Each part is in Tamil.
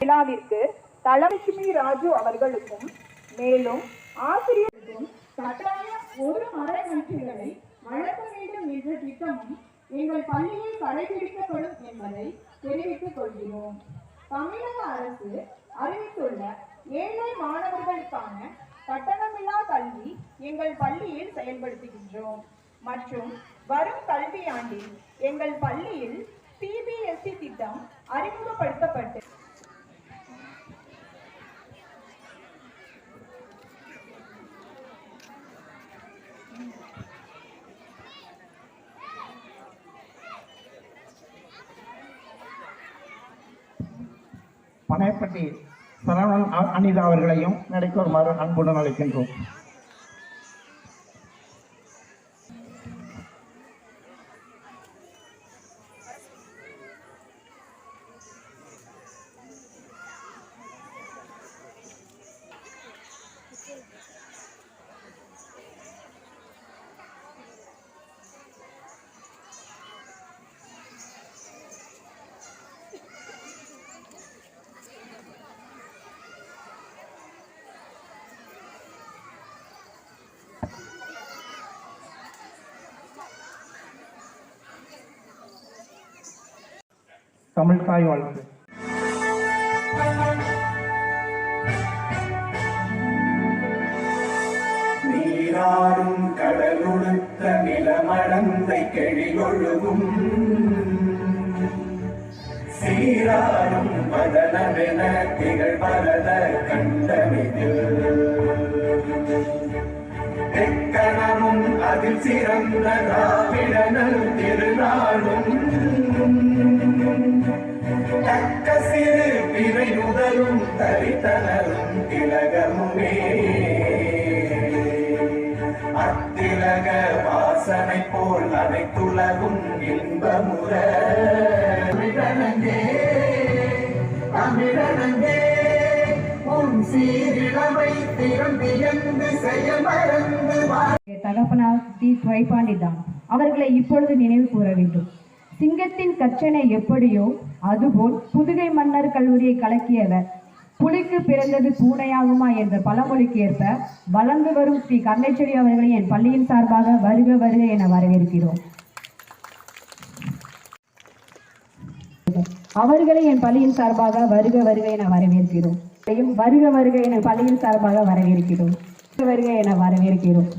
விழாவிற்கு தலலட்சுமி ராஜு அவர்களுக்கும் மேலும் ஆசிரியருக்கும் கட்டாய ஒரு மரக்கன்றுகளை வளர்க்க வேண்டும் என்ற திட்டமும் எங்கள் பள்ளியில் கடைபிடிக்கப்படும் என்பதை தெரிவித்துக் கொள்கிறோம். தமிழக அரசு அறிவித்துள்ள ஏழை மாணவர்களுக்கான கட்டணமில்லா கல்வி எங்கள் பள்ளியில் செயல்படுத்துகின்றோம் மற்றும் வரும் கல்வியாண்டில் எங்கள் பள்ளியில் CBSE திட்டம் அறிமுகப்படுத்தப்பட்டு பனையப்பட்டி சரவணன் அனிதா அவர்களையும் நடைக்கு வருமாறு அன்புடன் அழைக்கின்றோம். தமிழ் தாய் வாழ்த்து. நீராறும் கடலுடுத்த நிலமடந்தை கெழிலொழுகும் சீராரும் பதனமென திகழ் பரத கண்டமிதில் எக்கணமும் அதில் சிறந்த திராவிடனல் திருநாளும் தக்க சிறு பிறை முதலும் தரித்தனரும் திலகமுமே அத்திலக வாசனை போல் அனைத்துலகும் இன்பமுற தமிழனங்கே தமிழனங்கே உன் சீரிழமை திறந்து செயல் மறந்து தகப்பனார் துரைபாண்டிதான் அவர்களை இப்பொழுது நினைவு கூற வேண்டும். சிங்கத்தின் கச்சனை எப்படியோ அதுபோல் புதுகை மன்னர் கல்லூரியை கலக்கியவர். புலிக்கு பிறந்தது பூனையாகுமா என்ற பழமொழிக்கு ஏற்ப வளர்ந்து வரும் ஸ்ரீ கர்ணேஸ்வரி அவர்களை என் பள்ளியின் சார்பாக வருக வருக என வரவேற்கிறோம். அவர்களை என் பள்ளியின் சார்பாக வருக வருக என வரவேற்கிறோம். வருக வருக என பள்ளியின் சார்பாக வரவேற்கிறோம். வருக என வரவேற்கிறோம்.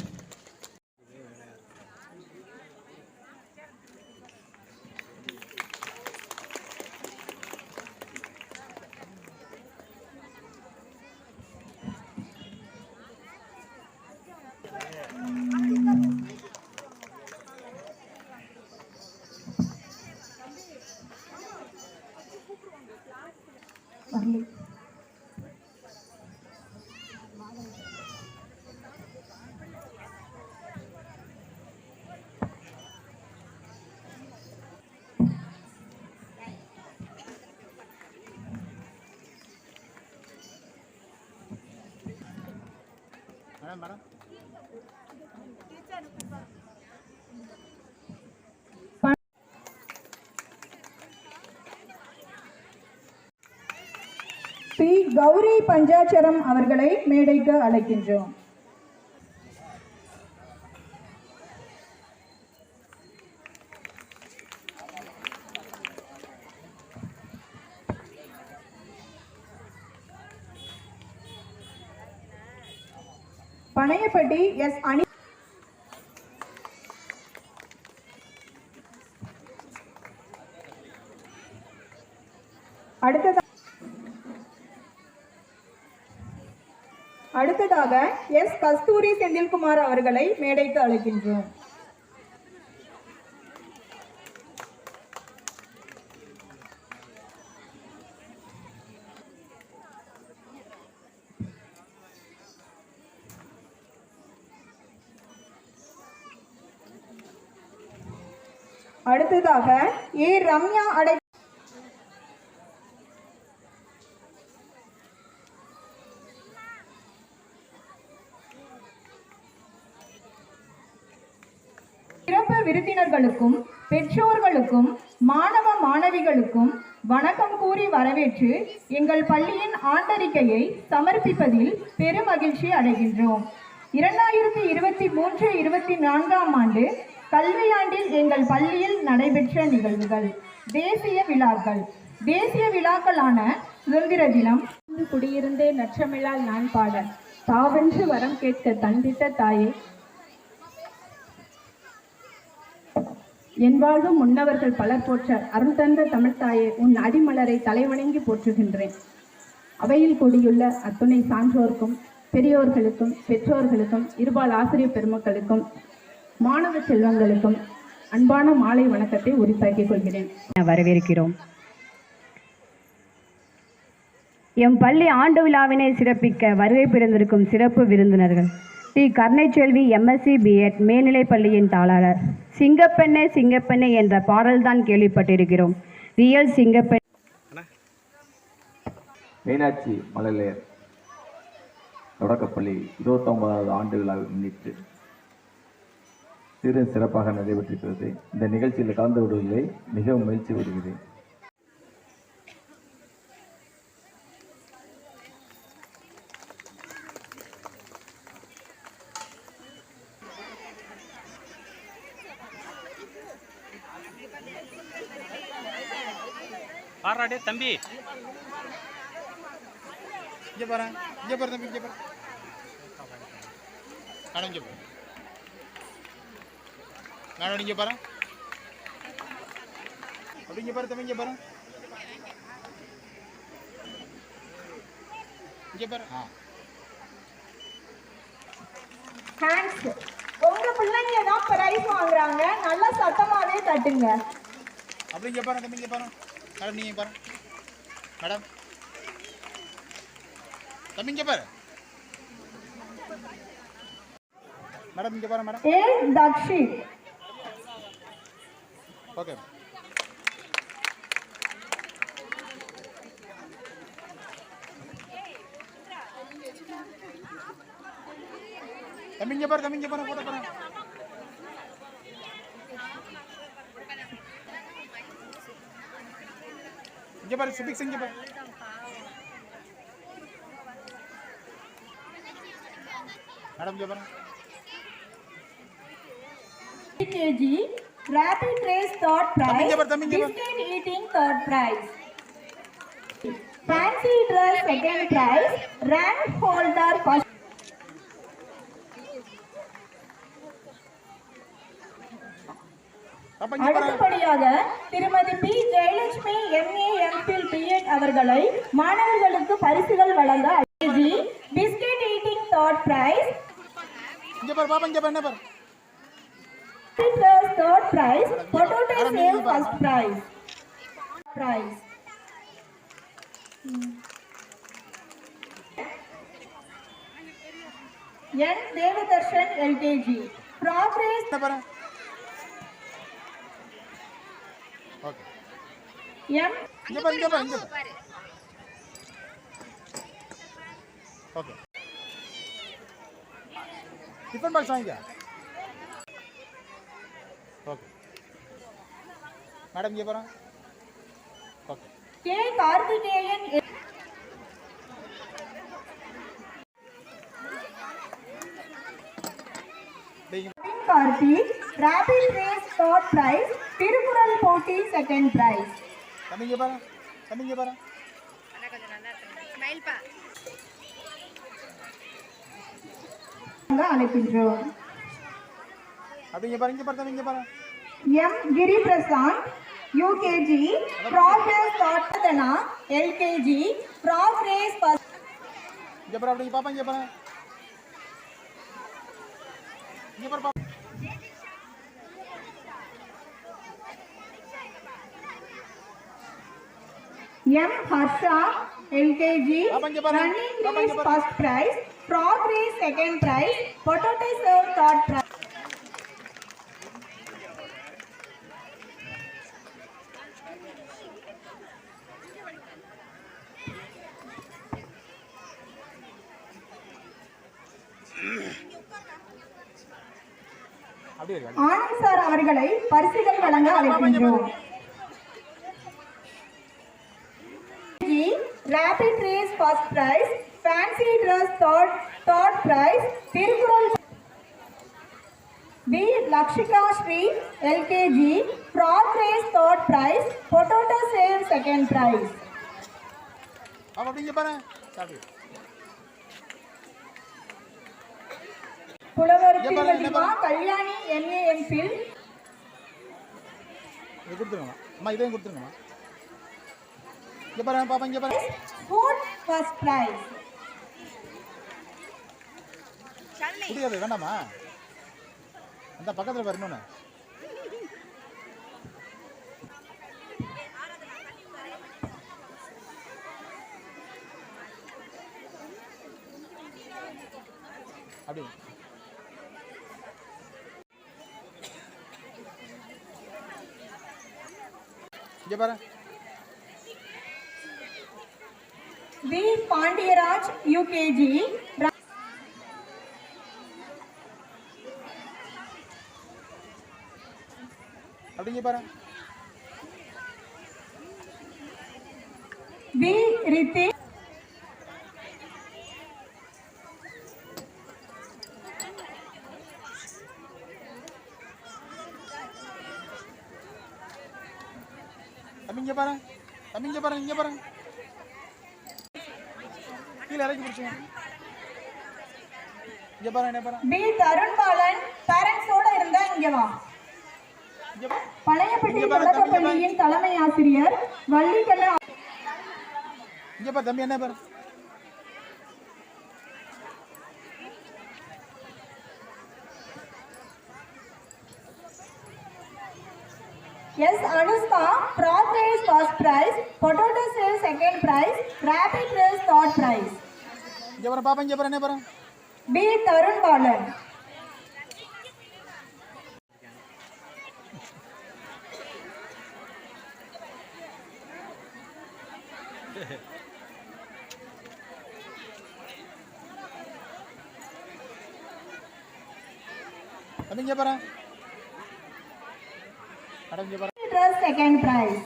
ஸ்ரீ கௌரி பஞ்சாட்சரம் அவர்களை மேடைக்கு அழைக்கின்றோம். பனையப்பட்டி எஸ் அணி அடுத்ததாக எஸ் கஸ்தூரி செந்தில்குமார் அவர்களை மேடைக்கு அழைக்கின்றோம். அடுத்ததாக ஏ ரம்யா அடை சிறப்பு விருந்தினர்களுக்கும் பெற்றோர்களுக்கும் மாணவ மாணவிகளுக்கும் வணக்கம் கூறி வரவேற்று எங்கள் பள்ளியின் ஆண்டறிக்கையை சமர்ப்பிப்பதில் பெருமகிழ்ச்சி அடைகின்றோம். 2023-24 ஆண்டு கல்வியாண்டில் எங்கள் பள்ளியில் நடைபெற்ற நிகழ்வுகள். தேசிய விழாக்களான சுதந்திர தினம், குடியிருந்தே நற்றமிழால் நான் பாட, தாவென்று வரம் கேட்க தந்திட்ட தாயே, என் வாழ்வும் முன்னவர்கள் பலர் போற்ற அருள் தந்த தமிழ்த்தாயே, உன் அடிமலரை தலைவணங்கி போற்றுகின்றேன். அவையில் கூடியுள்ள அத்துணை சான்றோர்க்கும் பெரியோர்களுக்கும் பெற்றோர்களுக்கும் இருபால் ஆசிரியர் பெருமக்களுக்கும் மாணவ செல்வங்களுக்கும் அன்பான மாலை வணக்கத்தை உரித்தாக்கிக் கொள்கிறேன். வரவேற்கிறோம். எம் பள்ளி ஆண்டு விழாவினை சிறப்பிக்க வருகை புரிந்திருக்கும் சிறப்பு விருந்தினர்கள்: டி. கருணைச்செல்வி எம்எஸ்சி பிஎட் மேல்நிலைப் பள்ளியின் தாளாளர். சிங்கப்பெண்ணே சிங்கப்பெண்ணே என்ற பாடல்தான் கேள்விப்பட்டிருக்கிறோம். ரியல் சிங்கப்பெண் மீனாட்சி மழலையர் தொடக்கப்பள்ளி 29வது ஆண்டு விழாவை முன்னிட்டு சிறப்பாக நடைபெற்றிருக்கிறது. இந்த நிகழ்ச்சியில் கலந்து கொள்வதில் மிகவும் மகிழ்ச்சி வருகிறேன். பாராடே தம்பி, இங்கே பாரு தம்பி, இங்கே பாரு. இங்கே பாரு. நானும் இங்கே பாரு. அப்படி இங்கே பாரு தம்பி, இங்கே பாரு. இங்கே பாரு. ஹேண்ட்ஸ். உங்க பிள்ளைங்க தான் பிரைஸ் வாங்குறாங்க, நல்லா சத்தமாவே தட்டுங்க. அப்படி இங்கே பாரு தம்பி, இங்கே பாரு. மேடம் நீங்கள் பாரு. மேடம் தம்பி இங்கே பாரு. மேடம் இங்கே பாரு. மேடம் ஏ தக்ஷி. ஓகே. தம்பி இங்கே பாரு. தம்பி இங்கே பாரு. போட்டோ பாரு. இங்கே பாரு. சுபிக்ஸ் இங்கே பாரு. மேடம் இங்கே பாரு. kg rapid race third prize, biscuit eating third prize, fancy dress second prize, rank holder first. அடுத்தபடியாக திருமதி B. Jayalakshmi MA MPhil B.Ed அவர்களை மாணவர்களுக்கு பரிசுகள் வழங்க kg biscuit eating third prize, இங்கே பாரு பாப்பா. இங்கே பாரு. என்ன பாரு. third prize, potato save first prize. N. Devadarshan LKG progress. என்ன பாரு. ஓகே. M. இங்கே பாரு. இங்கே பாரு. இங்கே பாரு. ஓகே. டிஃபன் பாக்ஸ் வாங்கிக்க. ஓகே. மேடம் இங்கே பாரு. Okay. K. Karthikeyan Karthik rapid race third prize, Thirukkural போட்டி second prize. தம்பி இங்கே பாரு. தம்பி இங்கே பாரு. அழைக்கின்றோம். அப்படி இங்கே பாரு. இங்கே பாரு. தம்பி இங்கே பாரு. M. Giri Prasad UKG progress third, LKG progress first. இங்கே பாரு. அப்படி பாப்பா. இங்கே பாரு. இங்கே பாரு பாப்பா. M. Harsha LKG running race first prize, progress second prize, potato serve third prize. அப்படியே இருக்கு. ஆனந்த் சார் அவர்களை பரிசுகள் வழங்க அழைக்கின்றோம். Rapid race first prize, fancy dress third prize, Tirukural B. Lakshika Shri LKG, frog race third prize, potato sale second prize. பாப்பா அப்படிங்க பாரு. சாப்பிடு. புலவர் திருமதி மா கல்யாணி MA MPhil. இது கொடுத்துருங்கம்மா. அம்மா இதையும் கொடுத்துருங்கம்மா. இங்கே பாரு பாப்பா இங்கே பாரு. Food first prize. குடியாது வேண்டாமா? அந்த பக்கத்தில் பாரு இன்னொன்று. அப்படி இங்கே பாரு. B. Pandiyaraj UKG. அப்படிங்க பாரு. B. Riti. இங்கே பாரு. இங்கே பாரு. இங்கே பாரு. கீழே இறக்கி பிடிச்சுங்க. இங்கே பாரு என்ன பாரு. B. தருண் பாலன் பேரண்ட்ஸோட இருந்தா இங்க வா. இங்கே பாரு. பழையப்பட்டி தொடக்கப்பள்ளியின் தலைமை ஆசிரியர் வள்ளிக்கண்ண. இங்கே பாரு தம்பி என்ன பாரு. S. Anushka, frog race first prize, potato sale second prize, rapid race third prize. இங்கே பாரு பாப்பா இங்கே பாரு என்ன பாரு. B. தருண் பாலன். தம்பி இங்கே பாரு. மேடம் இங்கே பாரு. Dress second prize.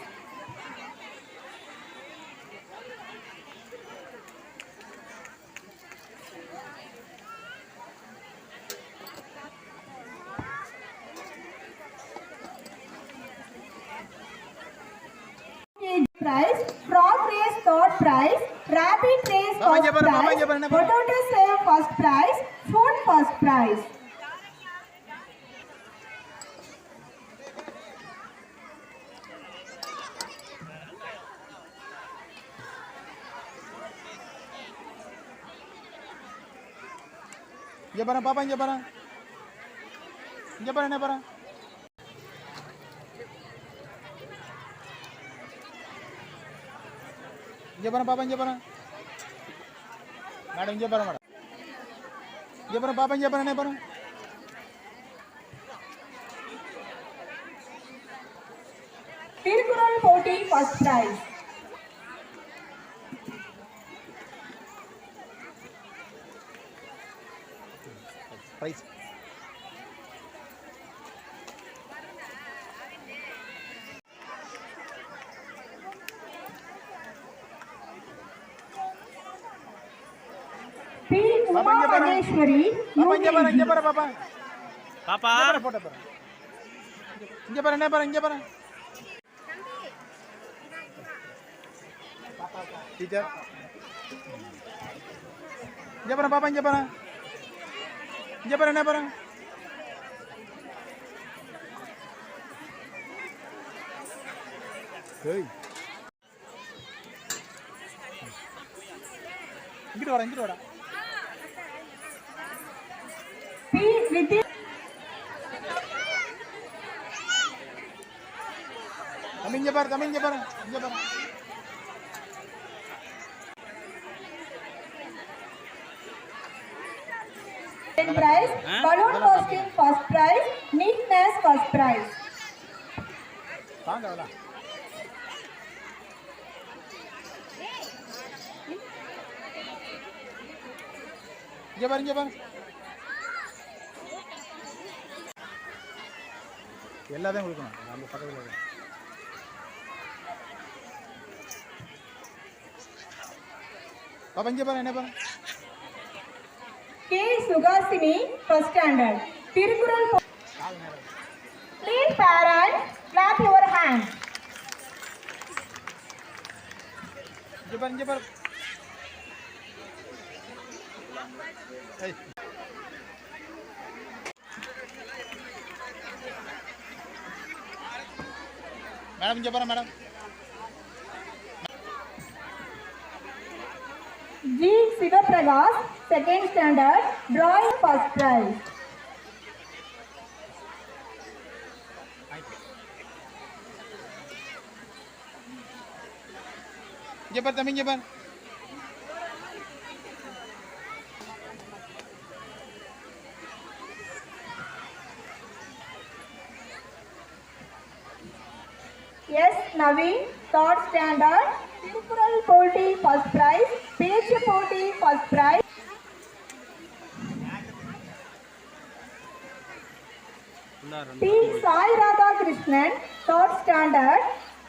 Prize, frog race third prize, rapid race Baba, first இங்க பாரு, Baba, prize, இங்க பாரு, என்ன பாரு. potato sale first prize, food first prize. இங்கே பாரு பாப்பா இங்கே பாரு. இங்கே பாரு என்ன பாரு. இங்கே பாரு பாப்பா இங்கே பாரு. மேடம் இங்கே பாரு மேடம். இங்கே பாரு பாப்பா இங்கே பாரு என்ன பாரு. Tirukural போட்டி first prize. ப்ரைஸ். P. பாப்பா இங்கே பாரு. Umamaheshwari, பாப்பா இங்கே பாரு இங்கே UKG. பாரு பாப்பா. பாப்பா போட்டோ பாரு. இங்கே பாரு என்ன பாரு இங்கே பாரு. டீச்சர் இங்கே பாரு பாப்பா இங்கே பாரு. இங்கே பாரு என்ன பாரு. ஏய் இங்கிட்டு வாடா இங்கிட்டு வாடா. P. Vidya. தம்பி இங்கே பாரு தம்பி இங்கே பாரு இங்கே பாரு. Second prize, balloon costume first prize, neatness first prize. வாங்க அதெல்லாம். இங்கே பாரு இங்கே பாரு. எல்லாத்தையும் கொடுக்கணும் அந்த பக்கத்தில் பாப்பா இங்கே பாரு என்ன பாரு K. Sugasini, first standard. Tirukural. Please, parents, clap your hands. இங்கே பாரு இங்கே பாரு ஏய் மேடம் இங்கே பாரு madam G. Sivaprakash, second standard. Drawing, first prize. இங்கே பாரு தம்பி இங்கே பாரு S. Naveen, third standard. Tirukural Poti, first prize. Pechu Poti, first prize. P. Sai Radha Krishnan, third standard.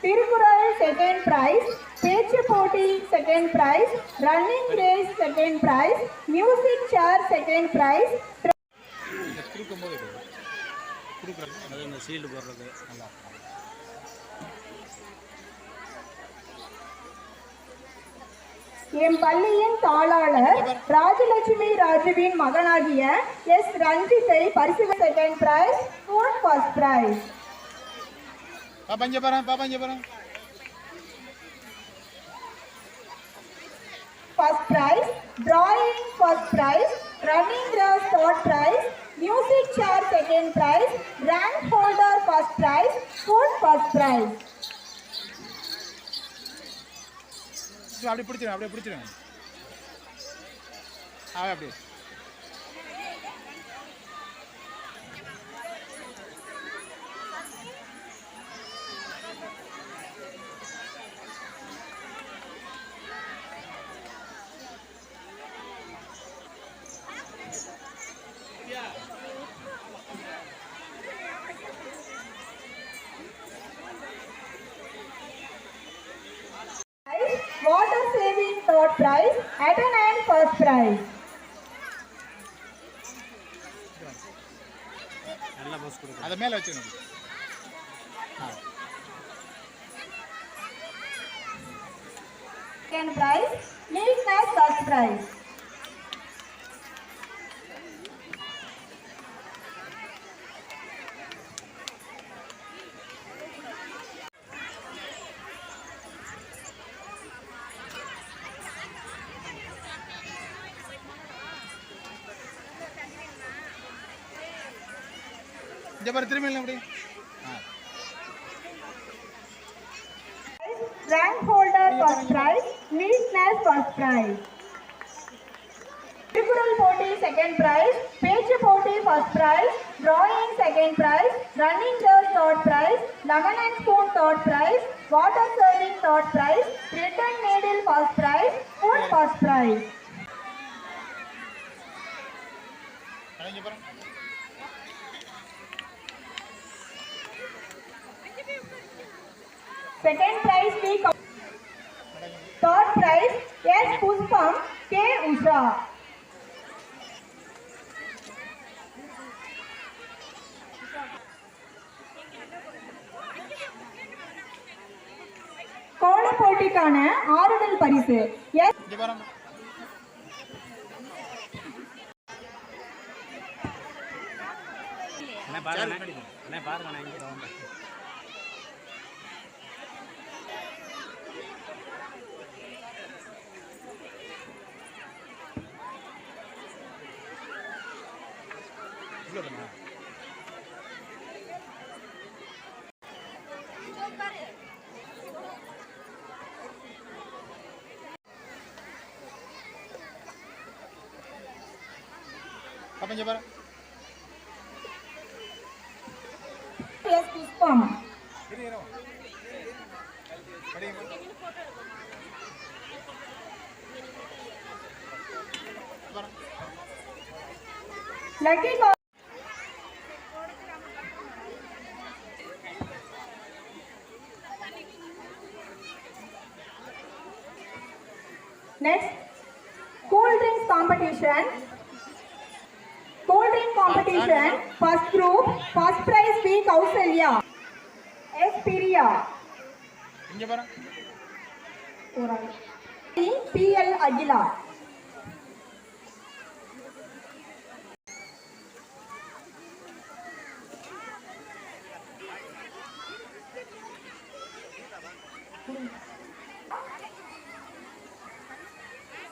Tirukural, second prize. Pechu Poti, second prize. Running race, second prize. Music chair, second prize. கொடுக்கும்போது கொடுக்குறது அது இந்த சீல்டு போடுறது நல்லா என் பள்ளியின் தாளாளர் ராஜலட்சுமி ராஜுவின் மகனாகிய எஸ் ரஞ்சித்தை பரிசு second prize, fourth first prize. பாப்பா இங்கே பாரு First prize, drawing first prize, running race third prize, music chair second prize, rank holder first prize, fourth first prize. அப்படியே பிடிச்சிருங்க அப்படியே Water saving third prize, attendance first prize. நல்லா போஸ் கொடுங்க அதை மேலே வச்சுக்கணும் Second prize, neatness first prize. இங்கே பாரு திரும்பி இல்லை அப்படி Rank holder first prize, neatness first prize. Tirukural Poti second prize, Pechu Poti first prize, drawing second prize, running race third prize, lemon and spoon third prize, water serving third prize, thread and needle first prize, food first prize. இங்கே பாரு Second prize we third prize S. Puspam, K. Usha. கோல போட்டிக்கான ஆறுதல் பரிசு எஸ். இங்கே பாரு பாருங்க இங்கே பாப்பா இங்கே பாரு எஸ். புஷ்பம். Lucky Next, cool drinks competition. Cool drink competition. First group, first prize B. Kausalya. S. Priya. இங்க பாரு. P.L. Agila.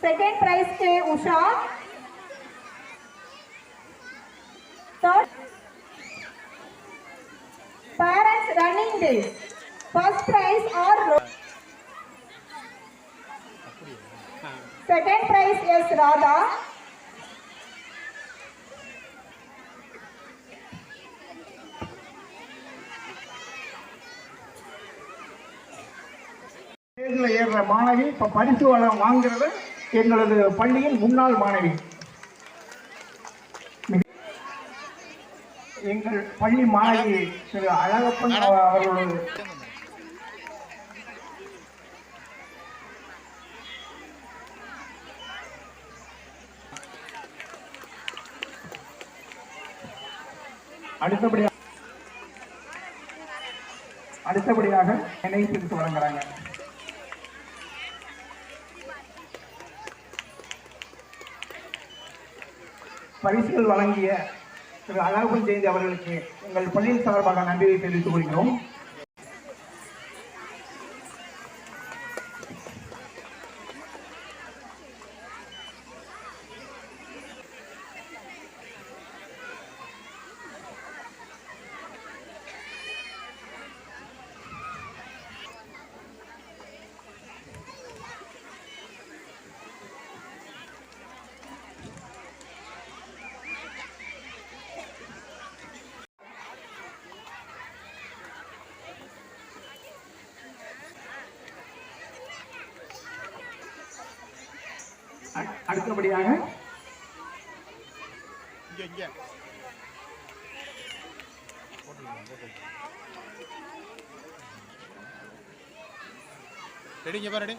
Second prize A. Usha. Third, parents running days. First prize R. Second prize is Radha. ஸ்டேஜில் ஏறுற மாணவி இப்போ பரிசு வாங்குறது எங்களது பள்ளியின் முன்னாள் மாணவி. எங்கள் பள்ளி மாணவி திரு அழகப்பன் அவர்களோடு அடுத்தபடியாக நினைவு பரிசு வழங்குறாங்க. பரிசுகள் வழங்கிய திரு அழகப்பன் ஜெயந்தி அவர்களுக்கு எங்கள் பள்ளியின் சார்பாக நன்றியை தெரிவித்துக் கொள்கிறோம். அடுத்தபடியாக இங்க ரெடி, இங்க பாரு, ரெடி.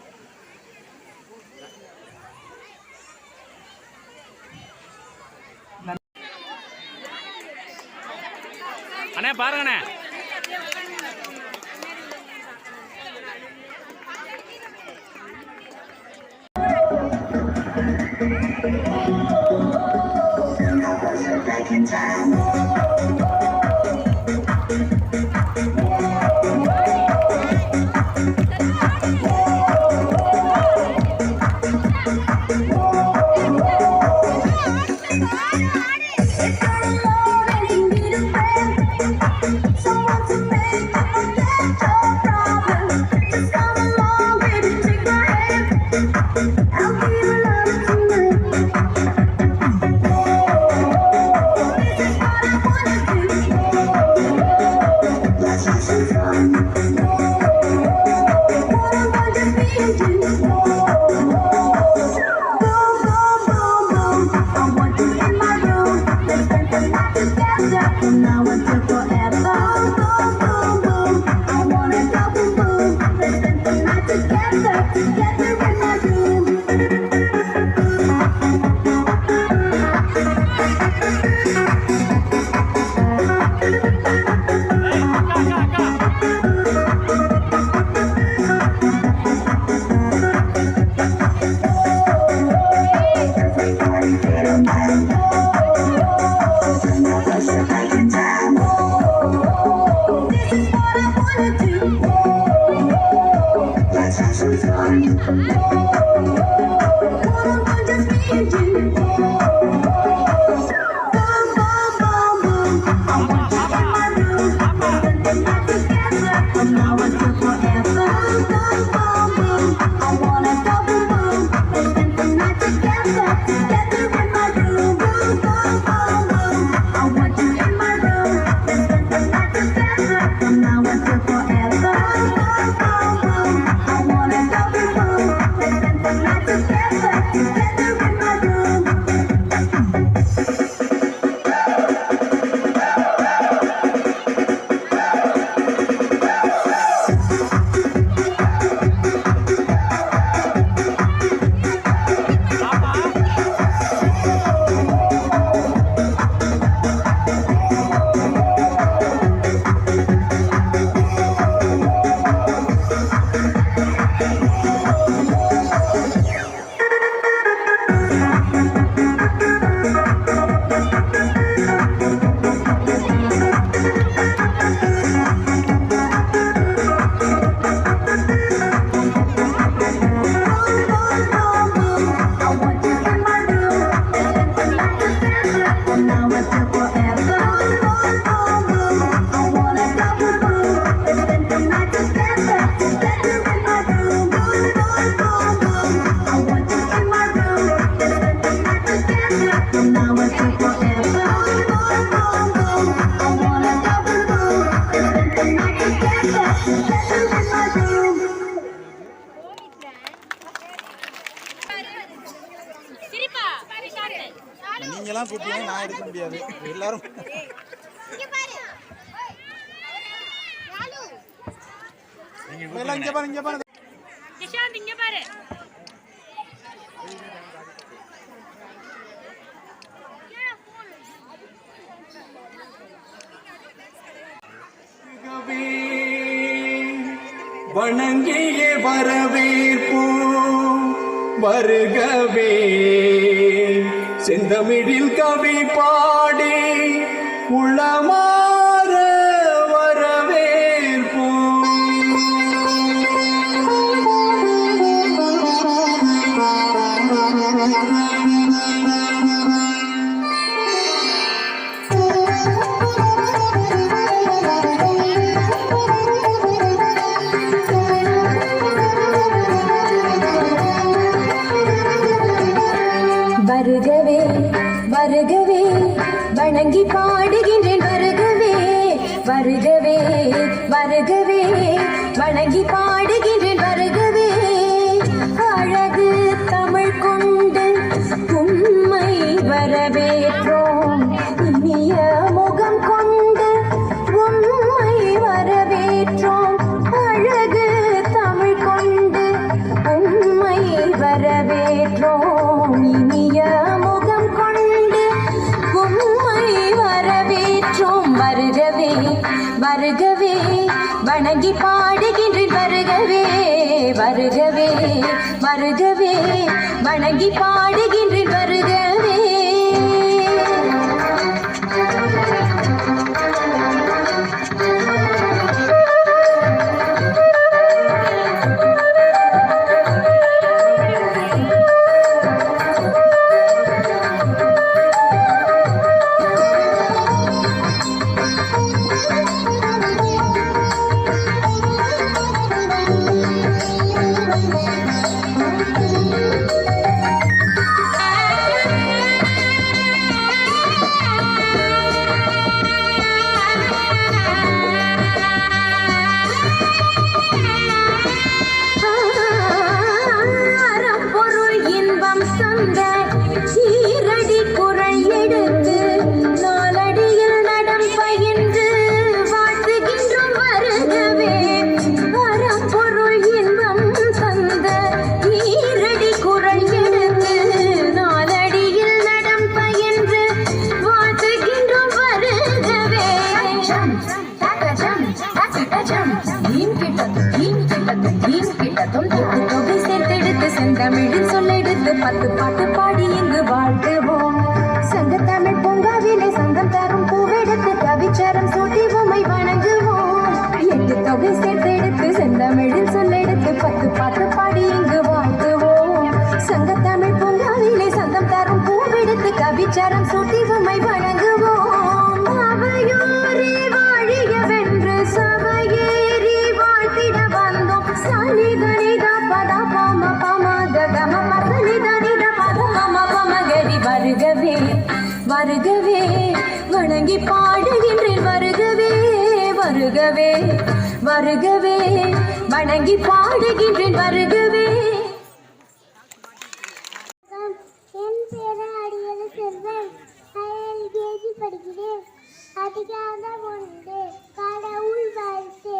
அண்ணே பாருங்கண்ணே. Together in my room. நீங்களாம் கூப்பிட்டீங்கன்னா நான் எடுக்க முடியாது. எல்லாரும் எல்லாம் இங்கே பாருங்க, இங்கே பாருங்க. வணங்கிய வரவேற்போம் வருகவே, செந்தமிழில் கவி பாடி உளமாற வரவேற்போம். வருகவே வருகவே வணங்கி பாடுகின்றேன் வருகவே வருகவே வருகவே வணங்கி பாடுகின்றேன் வருகவே. அழகு தமிழ் கொண்டு உம்மை வரவேற்றோம், இனிய முகம் கொண்டு உம்மை வரவேற்றோம். அழகு தமிழ் கொண்டு உம்மை வரவேற்றோம், இனிய முகம் கொண்டு உம்மை வரவேற்றோம். வருகவே வருகவே வணங்கி பாடுகின்றேன் வருகவே வருகவே வருகவே வணங்கி பாடுகின்றேன் வருகவே. செந்தமிழில் சொல்லெடுத்து 10 பாட்டு பாடி இங்கு வாழ்த்துவோம். சங்கத்தமிழ் பூங்காவிலே சங்கம் தரும் பூவெடுத்து கவிச்சரம் சூட்டி உம்மை வணங்குவோம். 8 தொகை சேர்த்தெடுத்து செந்தமிழில் சொல்லெடுத்து 10 பாட்டு பாடி இங்கு வாழ்த்துவோம். சங்கத்தமிழ் பூங்காவிலே சங்கம் தரும் பூவெடுத்து கவிச்சரம் சூட்டி உம்மை வணங்குவோம். அவையோரே வாழியவென்று சபையேறி வாழ்த்திட வந்தோம். சனிதனிதா பதா பாம பமகம பதனிதனித பதம பமகரி. வருகவே வருகவே வணங்கி பாடுகின்றேன் வருகவே வருகவே வருகவே வணங்கி பாடுகின்றேன் வருகவே. என் பேர் அடியல செல்வன், LKG படிக்கிறேன். அதிகார ஒன்று கடவுள் வாழ்த்து.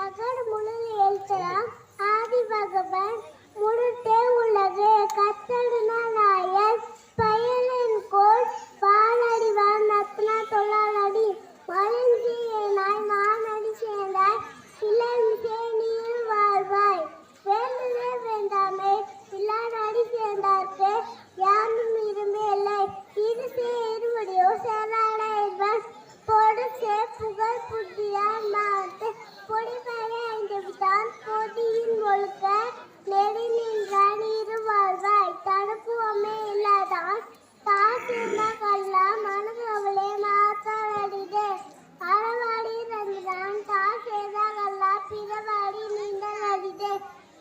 அகர் முழு எழுத்தலாம் ஆதி பகவன் முழுத்தே உலகு கத்தடுனா நாயன் பயலின் கோள் பாலடிவான் நத்னா தொல்லாலடி மலஞ்சி நாய் மானடி சேர்ந்தாய் இளஞ்சே நீர் வாழ்வாய். வேண்டுதே வேண்டாமே இல்லானடி சேர்ந்தார்க்கு யாரும் இரும்பே இல்லை. இருசே இருவடியோ சேலாடைவன் பொடுசே புகழ் புத்தியான் மாட்டு பொடிபய ஐந்துதான் பொதியின் ஒழுக்க நெறி நின்றான் இரு வாழ்வாய். தடுப்புவமே இல்லாதான் தாசிர்ந்த கல்லா மனகவளே மாத்தாடிதே அறவாடி ரஞ்சிதான் தாசேதா கல்லா பிறவாடி நீண்டல் அடிதே.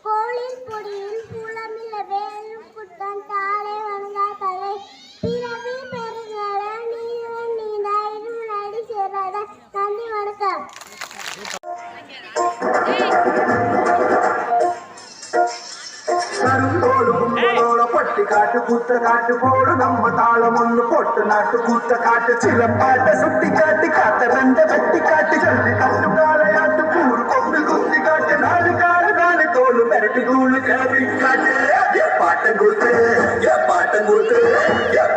கோளில் பொடியில் புலமில்ல வேலும் குத்தன் தாளே வணங்கா தலை பிறவி பெருகட நீரன் நீண்டா இருமுடி சேராட. நன்றி வணக்கம். கருங்கோடு கும்பலோட பட்டி காட்டு கூத்த காட்டு போடு நம்ம தாளம் ஒண்ணு போட்டு நாட்டு கூத்த காட்டு சிலம்பாட்ட சுத்தி காட்டு காத்த ரெண்ட வெட்டி காட்டு ஜல்தி கட்டு காலையாட்டு கூறு கொண்டு குத்தி காட்டு நாலு காடு நாலு தோளு மிரட்டி தூளு கிளம்பி காட்டு பாட்டம் கொடுத்து பாட்டம் கொடுத்து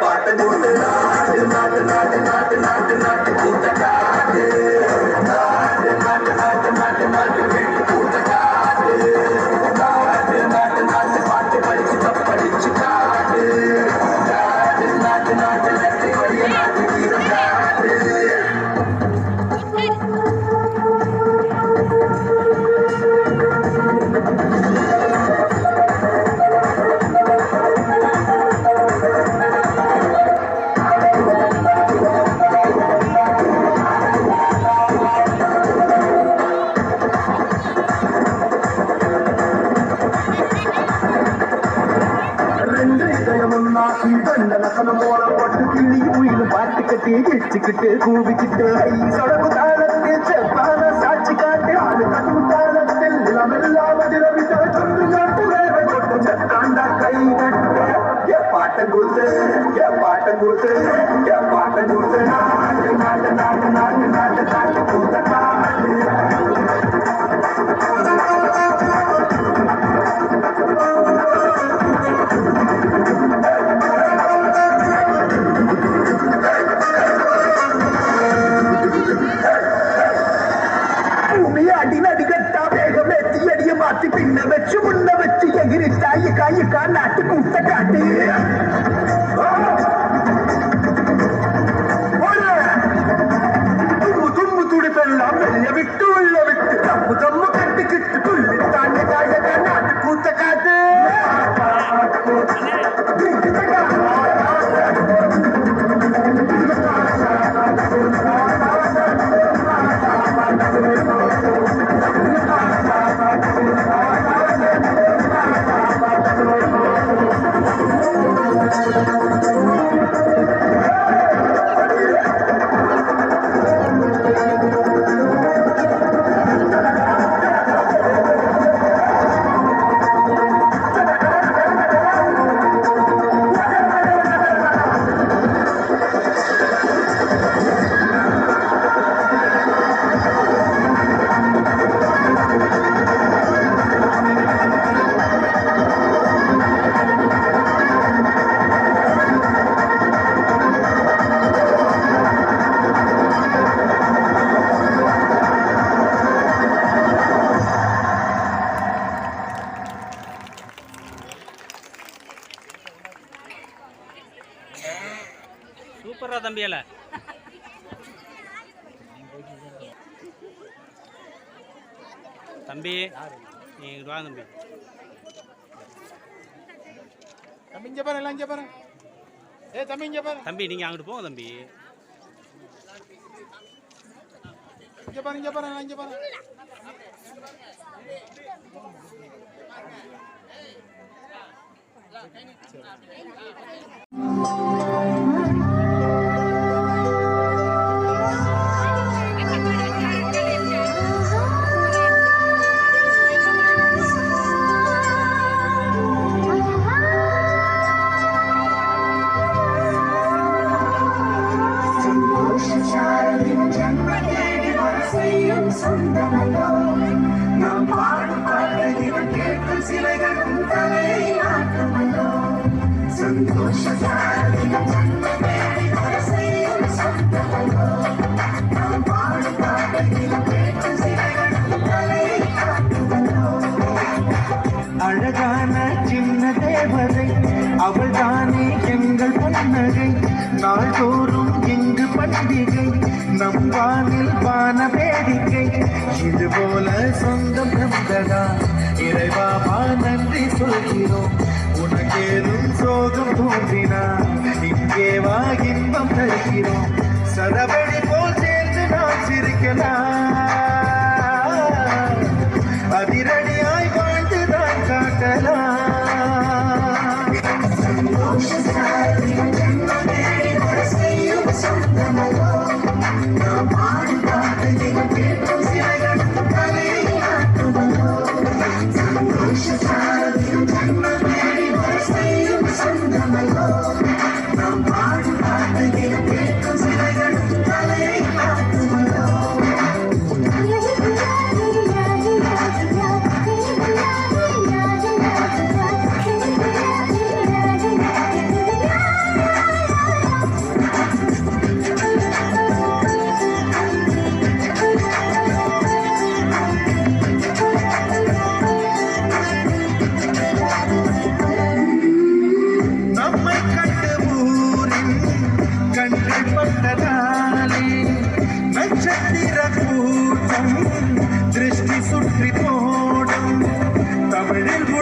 பாட்டம் கொடுத்து நாட்டு நாட்டு நாட்டு நாட்டு நாட்டு நாட்டு கூத்த காட்டு நாட்டு நாட்டு நாட்டு நாட்டு நாட்டு வீட்டு கூத்த காட்டு நாட்டு நாட்டு நாட்டு பாட்டு படிச்சு தப்படிச்சு காட்டு நாட்டு நாட்டு நாட்டு நெற்றி வழிய நாட்டு வீரம் காட்டு கூவிக்கிட்டு சொடகு தாளத்தில் செப்பான சாட்சி காட்டு ஆளு கட்டு தாளத்தில் நிலமெல்லாம் சொல்லு நாட்டு வேலை கொட்டு சத்தாண்டா கை நட்டு பாட்டம் கொடுத்து பாட்டம் கொடுத்து பாட்டம் கொடுத்து நாட்டு நாட்டு நாட்டு நாட்டு நாட்டு நாட்டு கூத்த காட்டு பின்ன வச்சு முன்ன வச்சு எகிரிட்டாய் காய்க்கா நாட்டு கூத்த காட்டு தும்மு தும்மு துடிப்பெல்லாம் வெளிய விட்டு உள்ள விட்டு தம்மு தம்மு கட்டுக்கிட்டு துள்ளி தாண்டி காய்க்கா நாட்டு கூத்த காட்டு சூப்பரா தம்பியல தம்பி நீ வா தம்பி தம்பி இங்க பாரு எல்லாம் இங்க பாரு தம்பி இங்க பாரு தம்பி நீங்க அங்கிட்டு போங்க தம்பி இங்க பாரு இங்க பாரு எல்லாம் இங்க பாரு அழகான சின்ன தேவதை அவள் தானே எங்கள் புன்னகை நாள்தோறும் இங்கு பண்டிகை நம் வானில் வான வேடிக்கை இதுபோல சொந்தம் தந்ததா இறைவாமா நன்றி சொல்கிறோம் உனக்கேதும் சோகம் தோன்றினா இங்கே வா இன்பம் தருகிறோம் சரவெடி போல் சேர்ந்து நாம் சிரிக்கலாம் அதிரடியாய் வாழ்ந்துதான் காட்டலாம் சந்தோஷ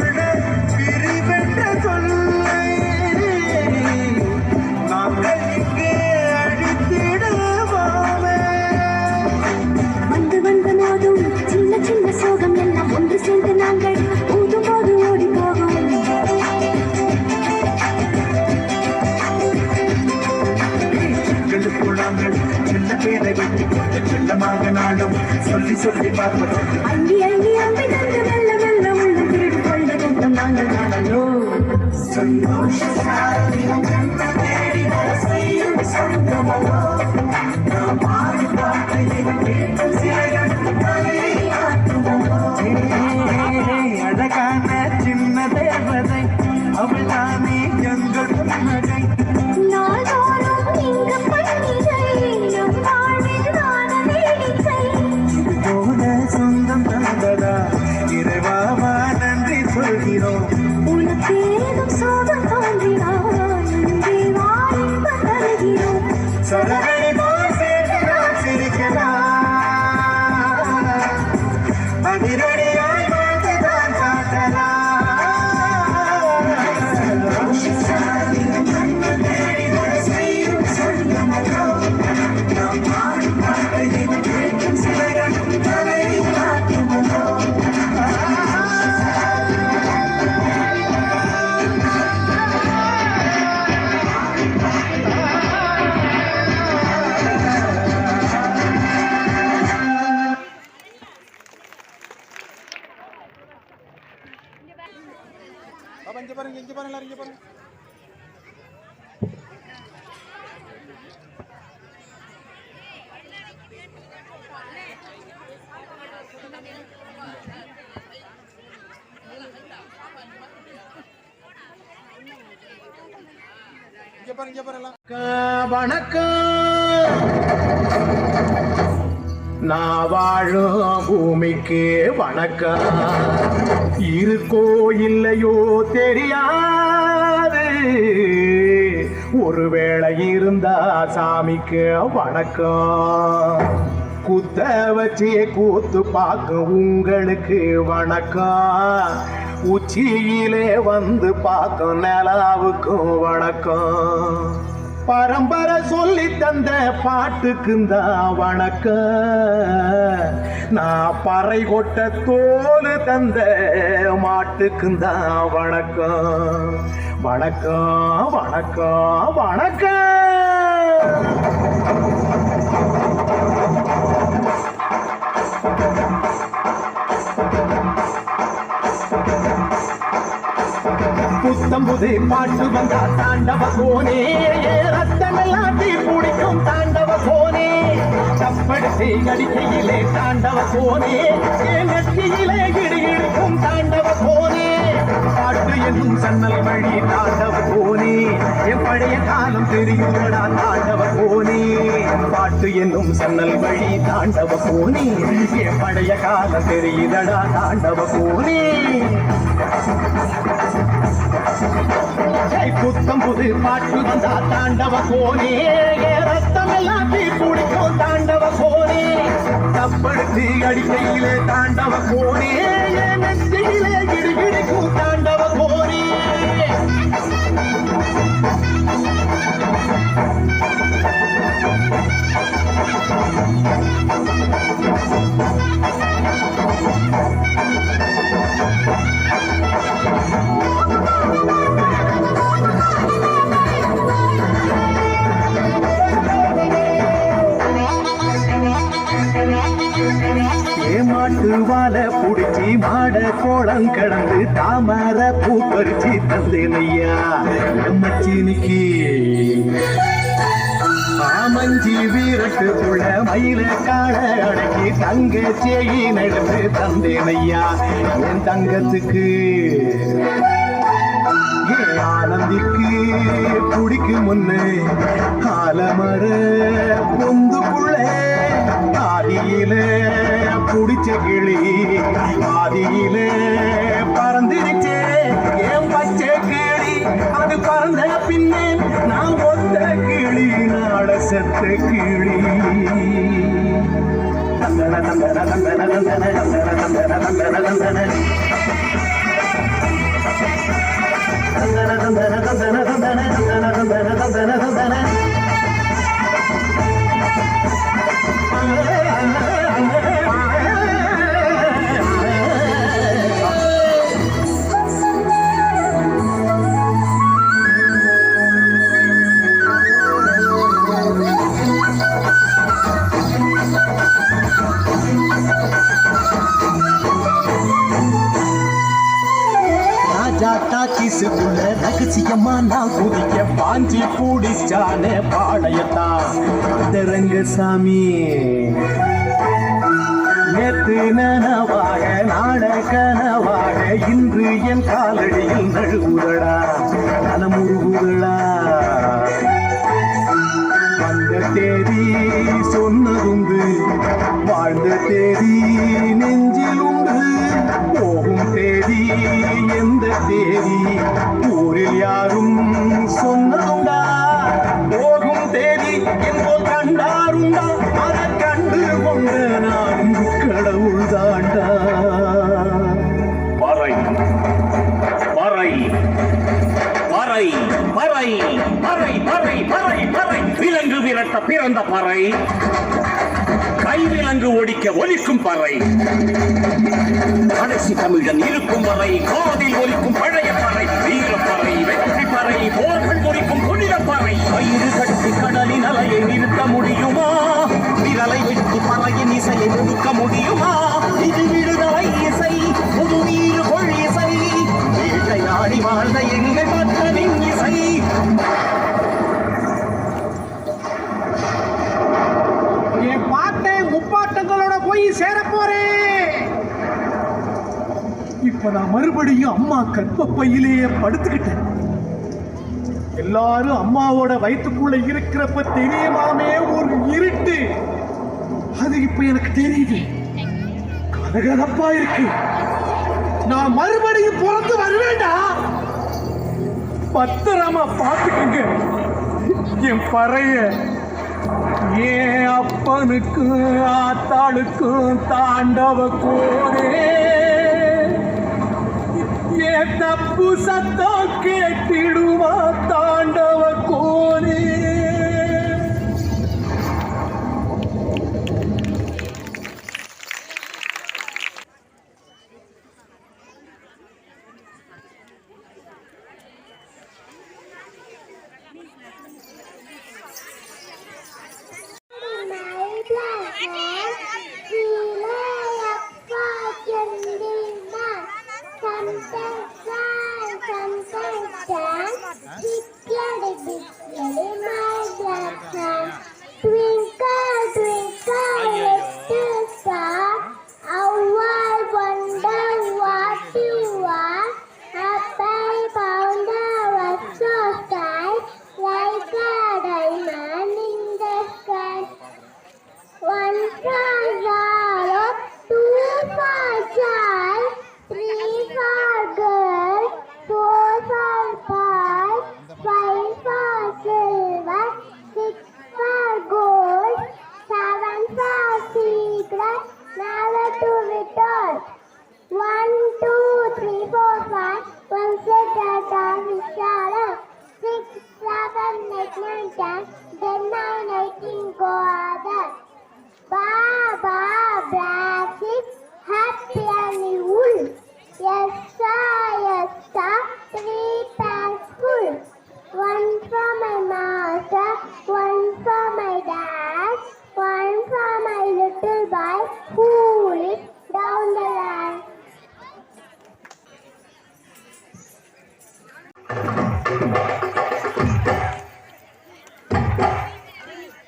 உள்ள பிரிவென்ற சொல்லை நாங்கள் இங்கே அழித்திடுவோமே. வந்து வந்து மோதும் சின்ன சின்ன சோகம் எல்லாம் ஒன்று சேர்ந்து நாங்கள் ஊதும் போது ஓடி போகும். நாங்கள் சின்ன பேரை வைத்து செல்லமாக நாளும் சொல்லி சொல்லி பார்ப்பது அள்ளி அள்ளி அம்பி தந்து மெல்ல மெல்ல உள்ள திருடு கொள்ள கொண்டம் நாங்கள் காணலோ. அழகான சின்ன தேவதை அவள் தானே எங்கள் மகை. நாள்தோறும் இங்கு பண்டிகை நம் வாழ்வில் நான வேடிக்கை. போல சொந்தம் தந்ததா இறைவாவா நன்றி சொல்கிறோம். உனக்கேதும் சோகம் தோன்றினால் இங்கே வாய்ப்பு தருகிறோம். சரவணி போல் சேர்ந்து நாம் சிரிக்கலாம். அதிரடியாய் வாழ்ந்துதான் காட்டலாம். பாப்பா இங்க பாருங்க எல்லாரும் இங்க பாருங்க. இங்க பாருங்க எல்லாம். வணக்கம். நான் வாழும் பூமிக்கு வணக்கம். இருக்கோ இல்லையோ தெரியாது. ஒருவேளை இருந்தா சாமிக்கு வணக்கம். குத்த வச்சு கூத்து பார்க்கும் உங்களுக்கு வணக்கம். உச்சியிலே வந்து பார்க்கும் நிலாவுக்கும் வணக்கம். பரம்பரை சொல்லி தந்த பாட்டுக்குந்தான் வணக்கம். நான் பறை கொட்ட தோல் தந்த மாட்டுக்குந்தான் வணக்கம். வணக்கம் வணக்கம் வணக்கம். புத்தம் புது பாட்டு வந்தா தாண்டவ கோனே. ரத்தமெல்லாம் தீ பிடிக்கும் தாண்டவ கோனே. தப்படுத்தி கடிக்கையிலே தாண்டவ கோனே. நெற்றியிலே இடிக்கும் தாண்டவ கோனே. பாட்டு என்னும் சன்னல் வழி தாண்டவ கோனே. என் பழைய காலம் தெரியுமடா தாண்டவ கோனே. பாட்டு என்னும் சன்னல் வழி தாண்டவ கோனே. என் பழைய காலம் தெரியுதடா தாண்டவ கோனே. புத்தம் புது பாட்டு வந்தா தாண்டவ கோனே. ரத்தம் எல்லாம் தீ பிடிக்கும் தாண்டவ கோனே. தப்படுத்தி அடிக்கையிலே தாண்டவ கோனே. நெற்றியிலே இடிக்கும் தாண்டவ கோனே. ஏமாட்டு வாழை புடிச்சி மாட கோலம் கடந்து தாமர பூ பறிச்சு தந்தேனையா மச்சினிக்கு. ஆமஞ்சி வீரட்டுக்குள்ள மயில கால அடக்கி தங்க சேயி நடந்து தந்தேனையா என் தங்கத்துக்கு. ஆனந்திக்கு குடிக்கு முன்னு ஆலமர பொந்துக்குள்ள ஆதியில புடிச்ச கிளி ஆதியில பறந்துருச்சே என் பச்சை கிளி. அது பறந்த பின்னே நான் ஒத்த கிளி நாட செத்த கிளி. தந்தன தந்தன தந்தன தந்தன தந்தன தந்தன தந்தன. தந்தன தந்தன கிசுக்குள்ள ரகசியமா நான் குதிக்க பாஞ்சி கூடிச்சானே பாளையத்தான் அந்த ரங்கசாமி நேத்து நனவாக நாட கனவாக இன்று என் காலடியில் நழுவுதடா நலமுருகுதடா வந்த தேதி சொன்னதுண்டு வாழ்ந்த தேதி நெஞ்சில் உண்டு போகும் தேதி எந்த தேதி ஊரில் யாரும் சொன்னதுண்டா போகும் தேதி என்போல் கண்டாருண்டா அதை கண்டு கொண்ட நான் கடவுள் தாண்டா பறை பறை பறை பறை பறை பறை பறை பறை விலங்கு விரட்ட பிறந்த பறை கைவிலங்கு ஒடிக்க ஒலிக்கும் பறை கடைசி தமிழன் இருக்கும் வரை காதில் ஒலிக்கும் பழைய பறை வீரப்பறை வெற்றி பறை போர்கள் ஒலிக்கும் புனித பறை கயிறு கட்டி கடலின் அலையை நிறுத்த முடியுமா விரலை வெட்டி பறையின் இசையை ஒடுக்க முடியுமா இது விடுதலை இசை புது நீர் கொள் இசை வேட்டையாடி வாழ்ந்த எங்கள் மக்களின் இசை முப்பாட்டங்களோட போய் சேர போறேன். இப்ப நான் மறுபடியும் அம்மா கற்பப்பையிலேயே படுத்துக்கிட்டேன். எல்லாரும் அம்மாவோட வயிற்றுக்குள்ள இருக்கிறப்ப தெரியுமாமே ஒரு இருட்டு, அது இப்ப எனக்கு தெரியுது. கதகதப்பா இருக்கு. நான் மறுபடியும் பிறந்து வருவேண்டா. பத்திரமா பார்த்துக்குங்க என் பறைய. ஏன் அப்பனுக்கும் ஆத்தாளுக்கும் தாண்டவ கோரே ஏன் தப்பு சத்தம் கேட்டிடுவா தாண்டவ கோரே.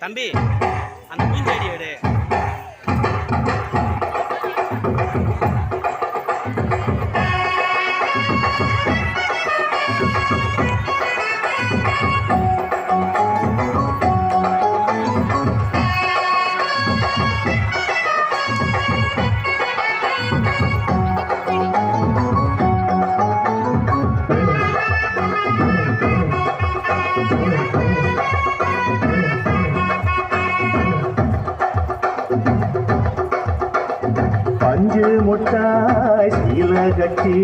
தம்பி அந்த மீன் ஐடி எடு. பஞ்சு முட்டாய் சீல கட்டி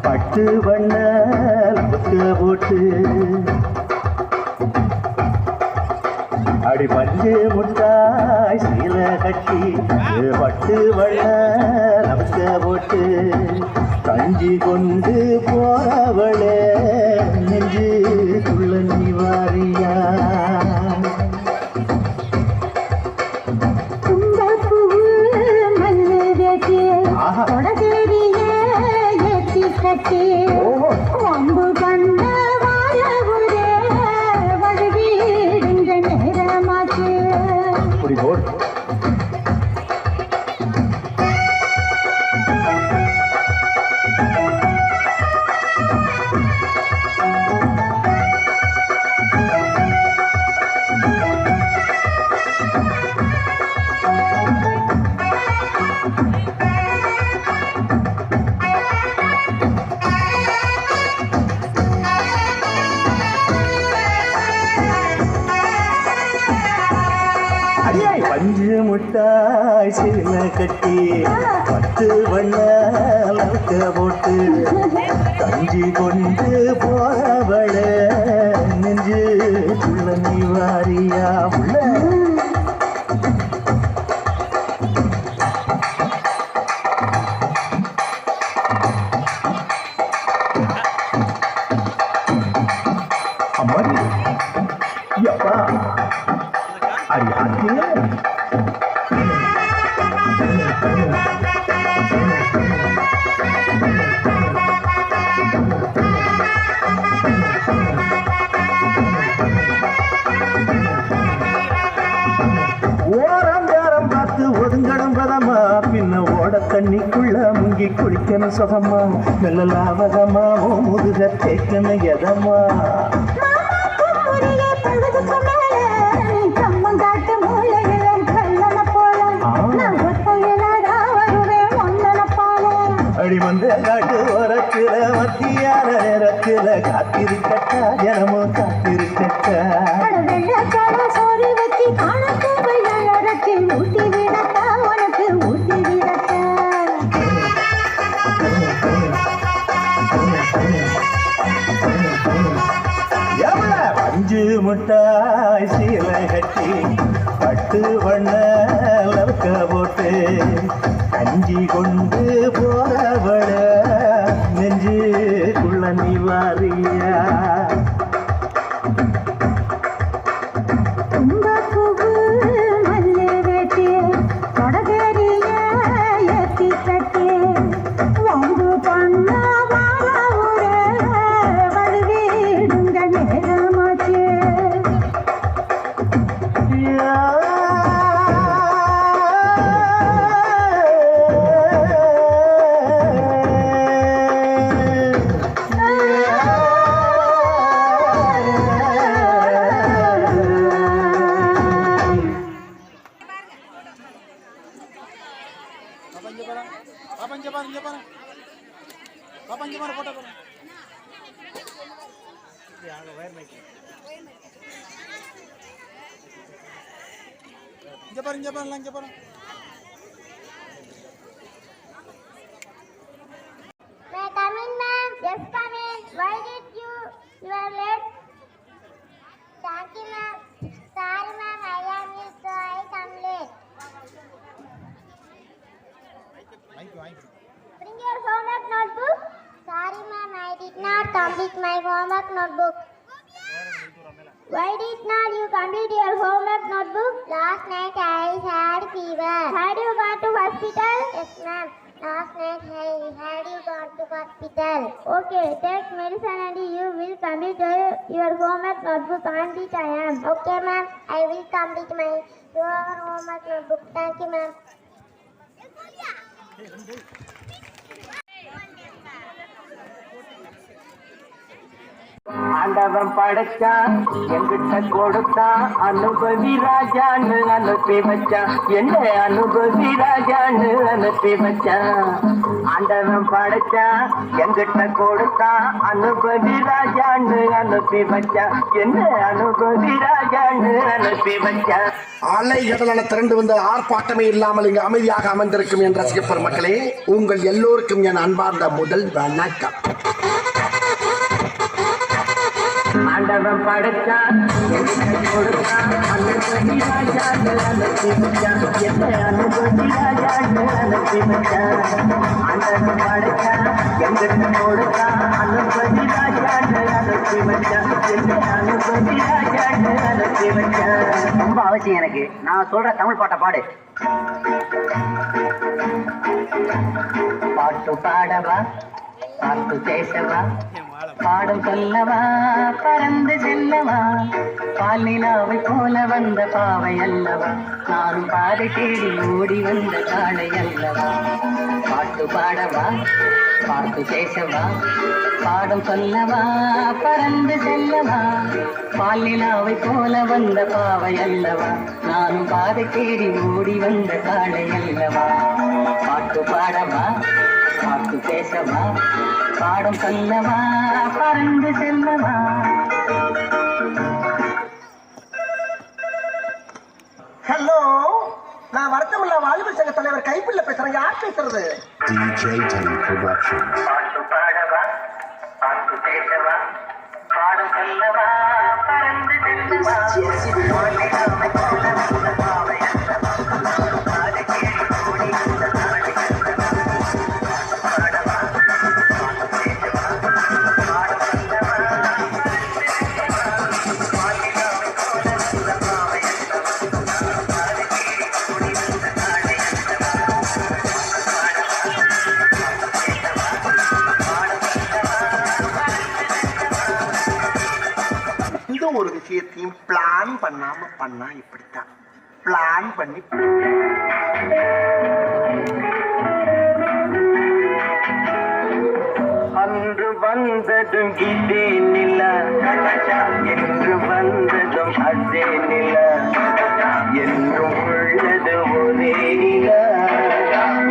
பட்டு வண்ண போட்டு அடி பஞ்சு முட்டாய் சீல கட்டி பட்டு வள்ள நமக்க போட்டு கஞ்சி கொண்டு போறவளே நெஞ்சு துள்ள நீ வாரியா அம்பு கண்ண வாழவுரே வழுவீடுங்க நேரமாச்சு பஞ்சு முட்டாய் சீல கட்டி பட்டு வண்ண போட்டு கஞ்சி கொண்டு போறவள நெஞ்சு துள்ள நீ வாரியா உள்ள அம்மா யப்பா அரியாக்கு ஓரங்காரம் பார்த்து ஒதுங்கணும் பதமா பின்ன ஓட தண்ணிக்குள்ள முங்கி குளிக்கணும் சுகமா நல்ல லாபகமா முதுக தேக்கணும் எதமா அடி வந்த காட்டு ஓரத்துல மத்தியான நேரத்துல காத்திருக்கட்டா ஜனமும் காத்திருக்கட்டா சோறு வச்சு காணத்தை ஊட்டி விடட்டா உனக்கு ஊட்டி விடட்டா பஞ்சு முட்டாய் சீல கட்டி பட்டு வண்ண போட்டு கஞ்சி கொண்டு போறவள நெஞ்சு குள்ள நீ வாரியா Bring your homework notebook. Sorry ma'am, I did not complete my homework notebook. Why did not you complete your homework notebook? Last night I had fever. Had you gone to hospital? Yes ma'am. Last night I had you gone to hospital. Okay, take medicine and you will complete your homework notebook on the time. Okay ma'am, I will complete my homework notebook. Thank you ma'am. ஆண்டவன் படைச்சான் என்கிட்ட கொடுத்தான் அனுபவி ராஜான்னு அனுப்பி வச்சான் என்ன அனுபவி ராஜான்னு அனுப்பி வச்சான் ஆண்டவன் படைச்சான் என்கிட்ட கொடுத்தான் அனுபவி ராஜான்னு அனுப்பி வச்சான் என்ன அனுபவி ராஜான்னு அனுப்பி வச்சான் அலை கடலான திரண்டு வந்த ஆர்ப்பாட்டமே இல்லாமல் இங்கு அமைதியாக அமர்ந்திருக்கும் என் ரசிக பெருமக்களே, உங்கள் எல்லோருக்கும் என் அன்பார்ந்த முதல் வணக்கம். ஆண்டவன் படைச்சான் கொடுத்தான் அனுபவி ராஜாக்கள் அனுப்பி வச்சான் என்ன அனுபவி ராஜாக்கள் அனுப்பி வச்சான் ஆண்டவன் படைச்சான் எங்களுக்கு கொடுத்தான் அனுபவி ராஜாக்கள் அனுப்பி வச்சான் என்ன அனுபவி ராஜாக்கள் அனுப்பி வச்சான். ரொம்ப அவசியம் எனக்கு. நான் சொல்ற தமிழ் பாட்டை பாடு. பாட்டு பாடவா பாட்டு பேசவா பாடம் சொல்லவா பறந்து செல்லவா பாலிலாவை போல வந்த பாவை அல்லவா நானும் பாதை தேடி ஓடி வந்த காளை அல்லவா. பாட்டு பாடவா பாட்டு பேசவா பாடம் சொல்லவா பறந்து செல்லவா பாலிலாவை போல வந்த பாவை அல்லவா நானும் பாதை தேடி ஓடி வந்த காளை அல்லவா. பாட்டு பாடவா பாட்டு பேசவா பாடம் சொல்லவா பறந்து செல்லவா. ஹலோ, நான் வருத்தமில்ல வாலிபர் சங்க தலைவர் கைப்பிள்ள பேசுறேன். யார் பேசுறது? பாட்டு பாடவா பாட்டு பேசவா பாடம் சொல்லவா பறந்து செல்லவா பாலிலாவை போல வந்த பாவை அல்லவா நானும் பாதை தேடி ஓடி வந்த காளை அல்லவா. பாடவா பாட்டு பேசவா பாடம் சொல்லவா பறந்து செல்லவா பாலிலாவை போல வந்த பாவை அல்லவா நானும் பாதை தேடி ஓடி வந்த காளை அல்லவா. இந்த ஒரு விஷயத்தையும் பிளான் பண்ணாம பண்ணா இப்படித்தான். பிளான் பண்ணி அன்று வந்ததும் இதே நில என்று வந்ததும் அதே நில என்றும் உள்ளது ஒரே நில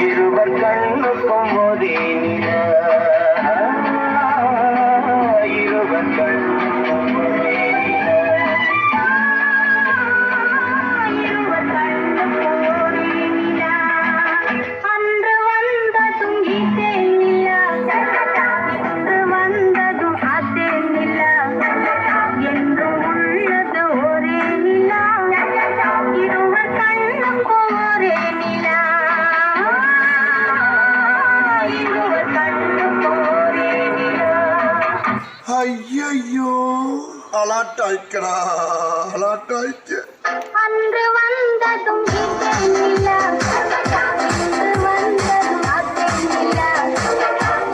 இருவர் கண்ணுக்கும் ஒரே நில இருவர் கண்ணுக்கும் ஒரே நில இருவர் கண்ணுக்கும் ஒரே நில அன்று வந்ததும் இதே நில என்று வந்ததும் அதே நில என்றும் உள்ளது ஒரே நில இருவர் கண்ணுக்கும் ஒரே நில இருவர் கண்ணுக்கும் ஒரே நில. ஐயோ அலாட்டாய்க்கடா அலாட்டாய்க்க. அன்று வந்ததும் இதே நில இன்று வந்ததும் அதே நில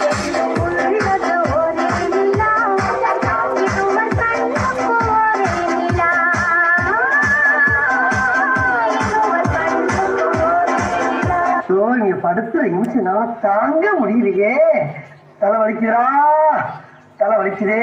என்றும் உள்ளது ஒரே நில இருவர் கண்ணுக்கும் ஒரே நில இருவர் கண்ணுக்கும் ஒரே நில. நீங்க படுத்துற நிமிஷம் தாங்க முடியலையே. தலை வலிக்கிறா தலை வலிக்குதே.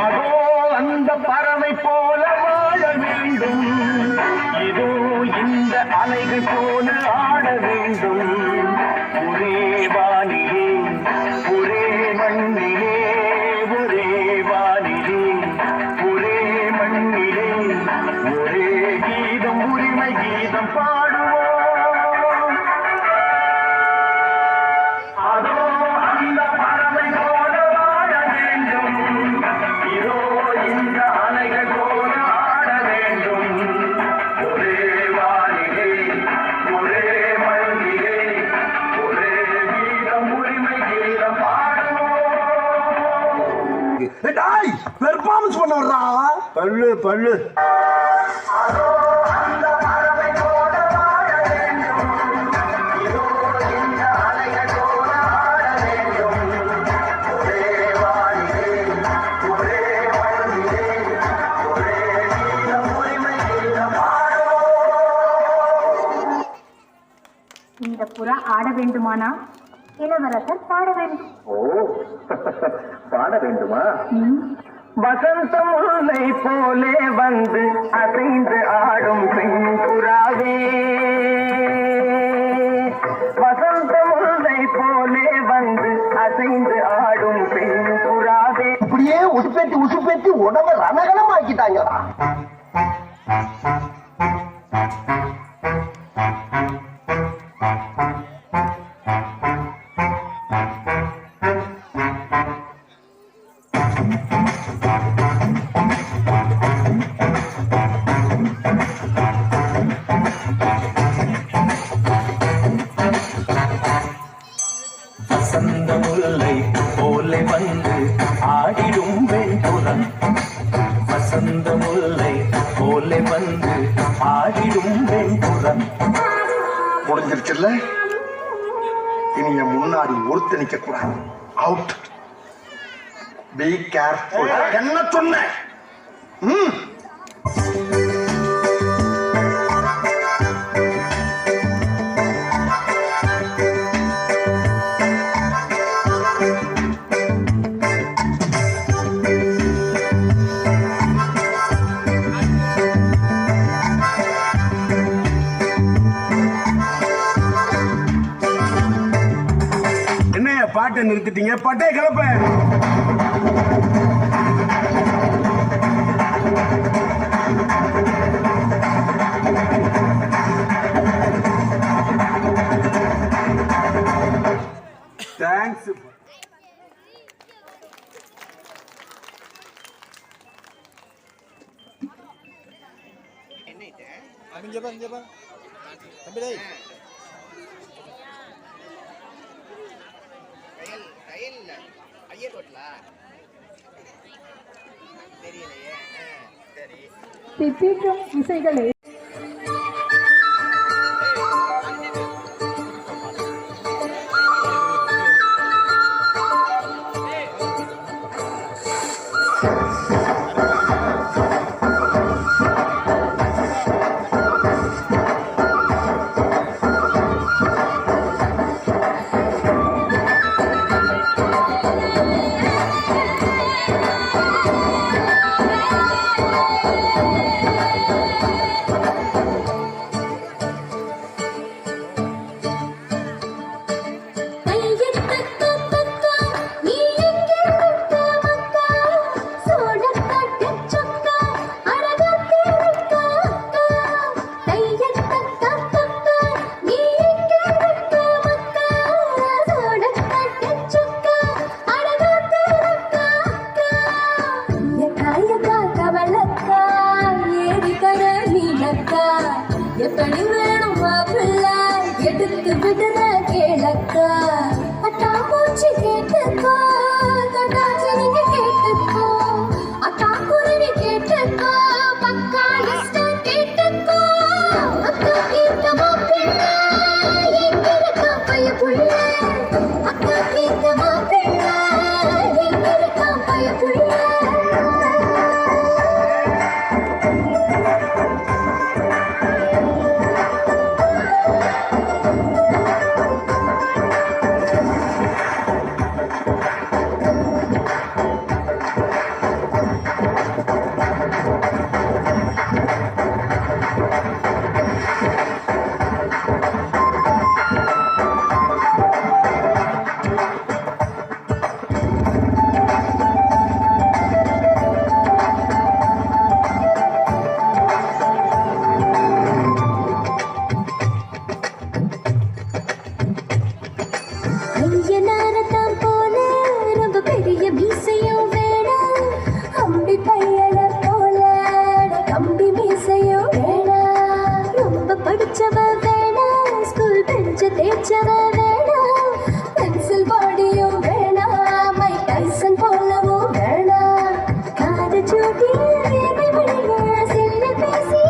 அதோ அந்த பறவை போல வாழ வேண்டும் இதோ இந்த அலைகள் போல ஆட வேண்டும் ஒரே வானிலே ஒரே மண்ணிலே ஒரே வானிலே ஒரே மண்ணிலே ஒரே கீதம் உரிமை கீதம் பாடுவோம். அதோ அந்த பறவை போல வாழ வேண்டும் இதோ இந்த அலைகள் போல ஆட வேண்டும் ஒரே வானிலே ஒரே மண்ணிலே ஒரே கீதம் உரிமை கீதம் பாடுவோம். பெர்ஃபார்மன்ஸ் பண்ண வர்றா பல்லு பல்லு. அதோ அந்த பறவை போல வாழ வேண்டும் இதோ இந்த அலைகள் போல ஆட வேண்டும் ஒரே வானிலே ஒரே மண்ணிலே ஒரே கீதம் உரிமை கீதம் பாடுவோம். இந்த புறா ஆட வேண்டுமானா இளவரசர் பாட வேண்டும். ஓ பாட வேண்டுமா? வசந்த முல்லை போலே வந்து அசைந்து ஆடும் பெண் புறாவே வசந்த முல்லை போலே வந்து அசைந்து ஆடும் உசுப்பேத்தி உடம்ப ரணகலம் ஆக்கிட்டாங்கடா. வசந்த முல்லை போலே வந்து ஆடிடும் வெண்புறம், வசந்த முல்லை போலே வந்து ஆடிடும் வெண்புறம். முடிஞ்சிருச்சுல்ல, இனி என் முன்னாடி ஒருத்த நிக்க கூடாது. அவுட். Be careful. என்ன சொன்ன? பாட்டை நிறுத்திட்டீங்க, பட்டை கிளப்ப. தேங்க்ஸ். தித்திக்கும் இசைகளை எப்படி வேணும் மாப்பிள்ள எடுத்து விடுற கேளக்கா அட்டா பூச்சி கேட்டுக்கோ தொட்டாச்சி நீங்க கேட்டுக்கோ அட்டா குருவி கேட்டுக்கோ பக்கா லிஸ்ட் கேட்டுக்கோ அக்கா கேட்ட மாப்பிள்ள எங்க இருக்கா பைய புள்ள அக்கா கேட்ட மாப்பிள்ள எங்க இருக்கா பைய புள்ள பென்சில் பாடியும் வேணாம் மை டைசன் போலவும் வேணாம் காது சூட்டி செல்ல பேசி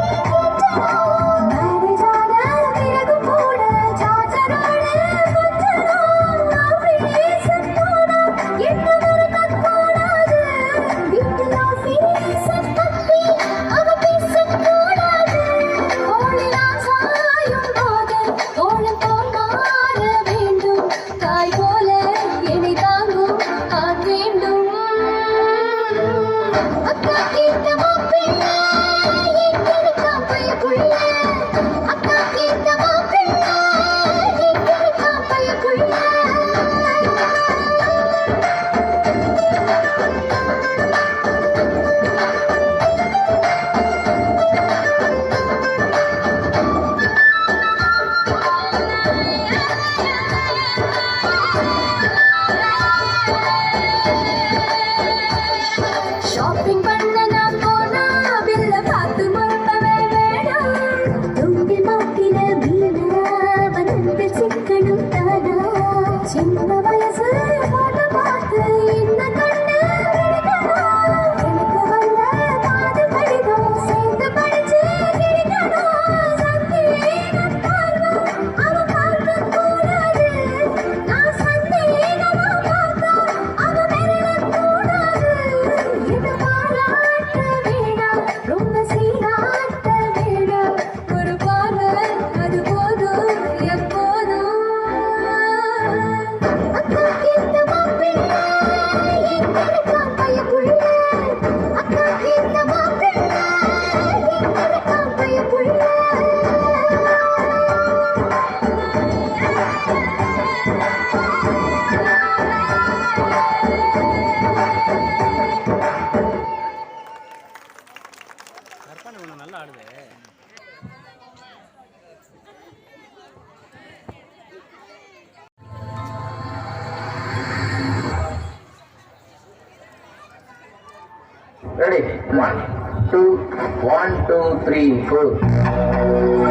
மேரேஜ் ஆன பிறகு கூட சாச்சரோட என்ன மறக்கக்கூடாது வீட்டில் ஆஃபீஸ் தப்பி அவ பேசக்கூடாது கோழிலாம் சாயும் போது கோலம் போல் மாற Ready? 1, 2, 1, 2, 3, 4.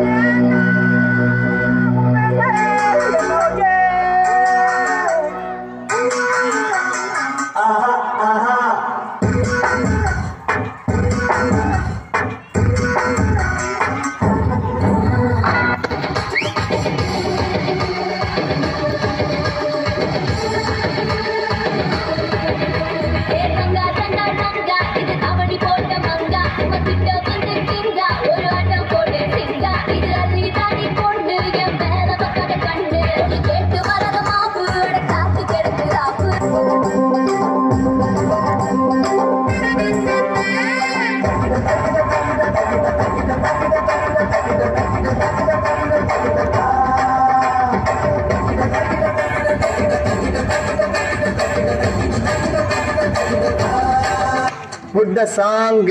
Put the song.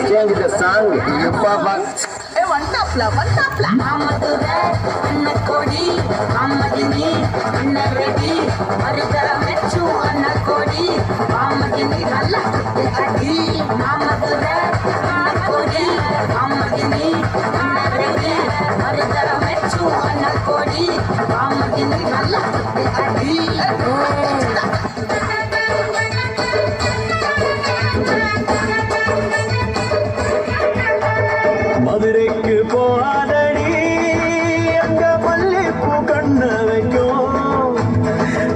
Change the song. You papa. One tapla. Amadura, Anna Kodi, Amadini, Anna Ready, Marigara Mechu, Anna Kodi, Amadini, Allah, Adi, Amadura, Anna Kodi, Amadini, Anna Ready, Marigara Mechu, Anna Kodi, Amadini, Allah, Adi. மதுரைக்கு போகாதடி அங்க மல்லிப்பூ கண்ணு வைக்கும்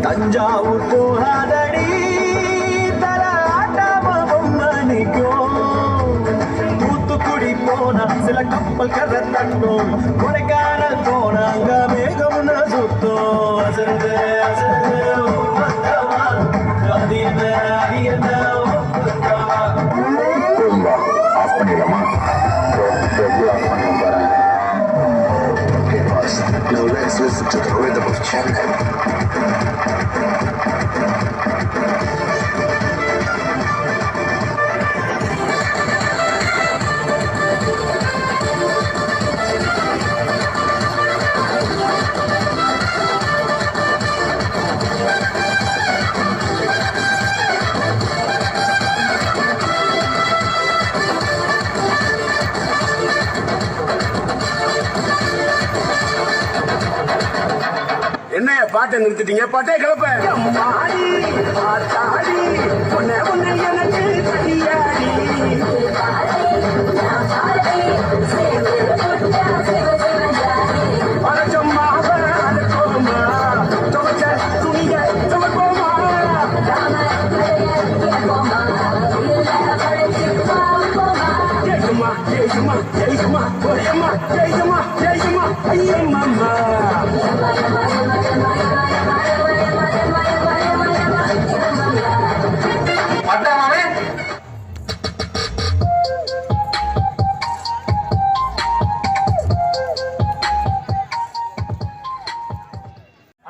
தஞ்சாவூர் போகாதடி தல ஆட்டாம பொம்மணிக்கும் தூத்துக்குடி போனா சில கப்பல் கரை தட்டும் கொடைக்கானல் போனா அங்க மேகம்னு சுத்தம் அசந்து அது என்ன ஆஃப் பண்ணிடலாமா? Now let's listen to the rhythm of Chennai. என்ன பாட்டை நிறுத்திட்டீங்க? பாட்டே கிளப்ப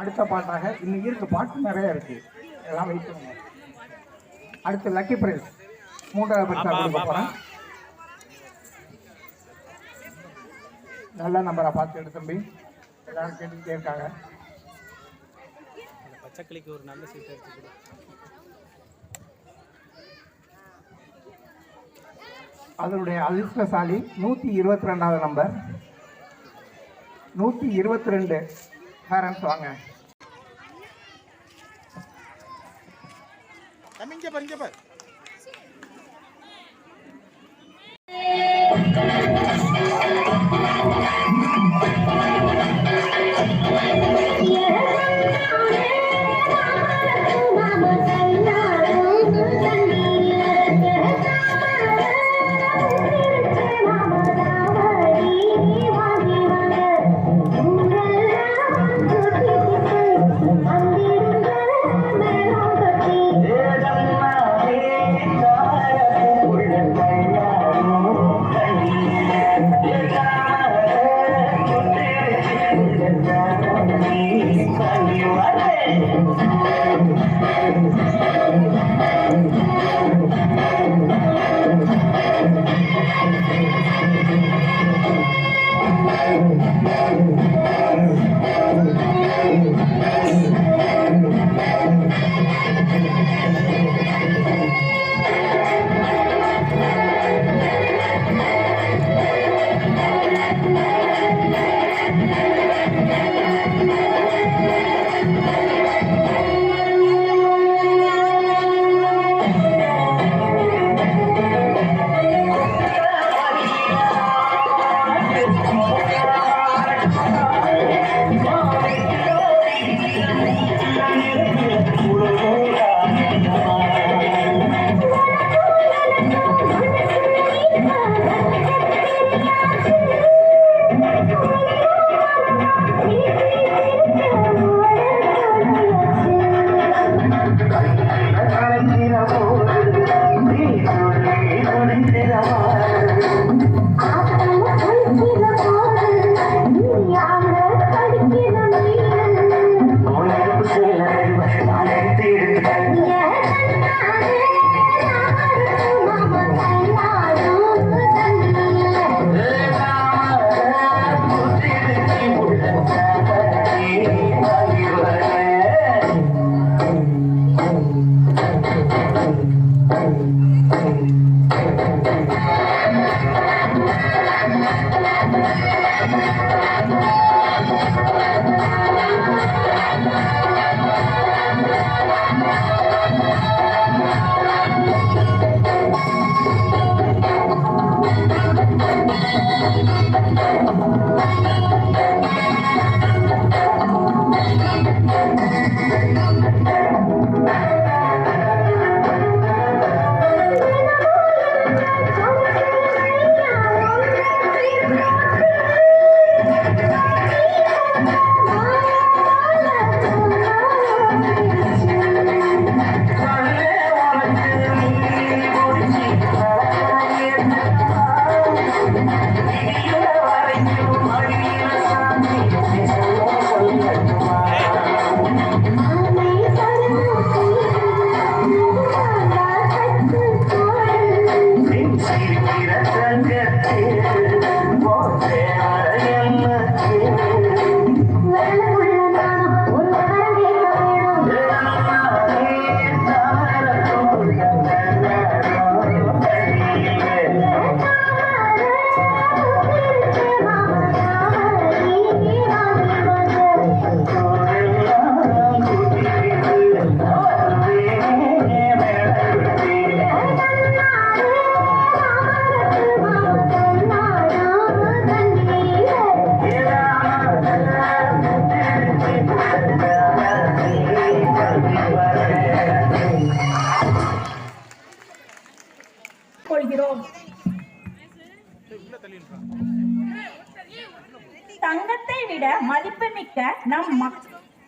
அடுத்த பாட்டாக இன்னும் இருக்கு, பாட்டு நிறைய இருக்கு, எல்லாம் வெயிட் பண்ணுங்க. அடுத்து லக்கி பிரைஸ் 3வது பரிசா கொடுக்க போறேன். நல்ல நம்பரை பார்த்து எடு தம்பி, எல்லாரும் கேட்டுக்கிட்டே இருக்காங்க. பச்சைக்கிளிக்கு ஒரு நல்ல சீட் எடுத்து அதனுடைய அதிர்ஷ்டசாலி 122வது நம்பர் 122 பேரண்ட்ஸ் வாங்க. இங்க பாரு தங்கத்தை விட மதிப்புமிக்க நம்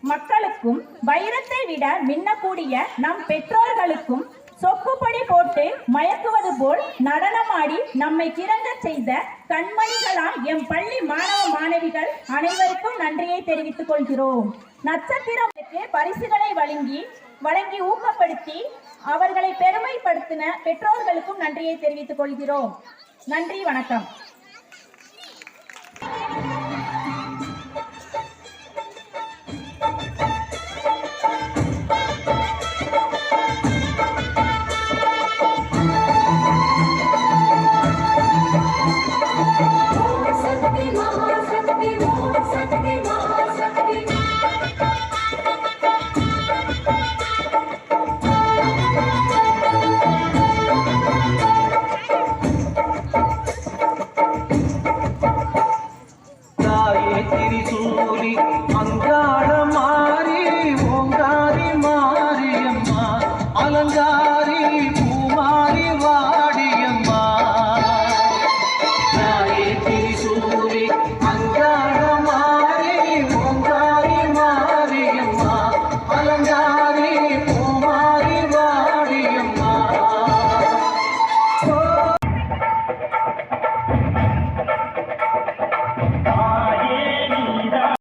மக்களுக்கும் வைரத்தை விட மின்னக்கூடிய நம் பெற்றோர்களுக்கும் சொக்குப்படி போட்டு மயக்குவது போல் நடனமாடி நம்மை கிறங்க செய்த கண்மணிகளாம் எம் பள்ளி மாணவ மாணவிகள் அனைவருக்கும் நன்றியை தெரிவித்துக் கொள்கிறோம். நட்சத்திரங்களுக்கு பரிசுகளை வழங்கி ஊக்கப்படுத்தி அவர்களை பெருமைப்படுத்தின பெற்றோர்களுக்கும் நன்றியை தெரிவித்துக் கொள்கிறோம். நன்றி, வணக்கம். அலங்காரி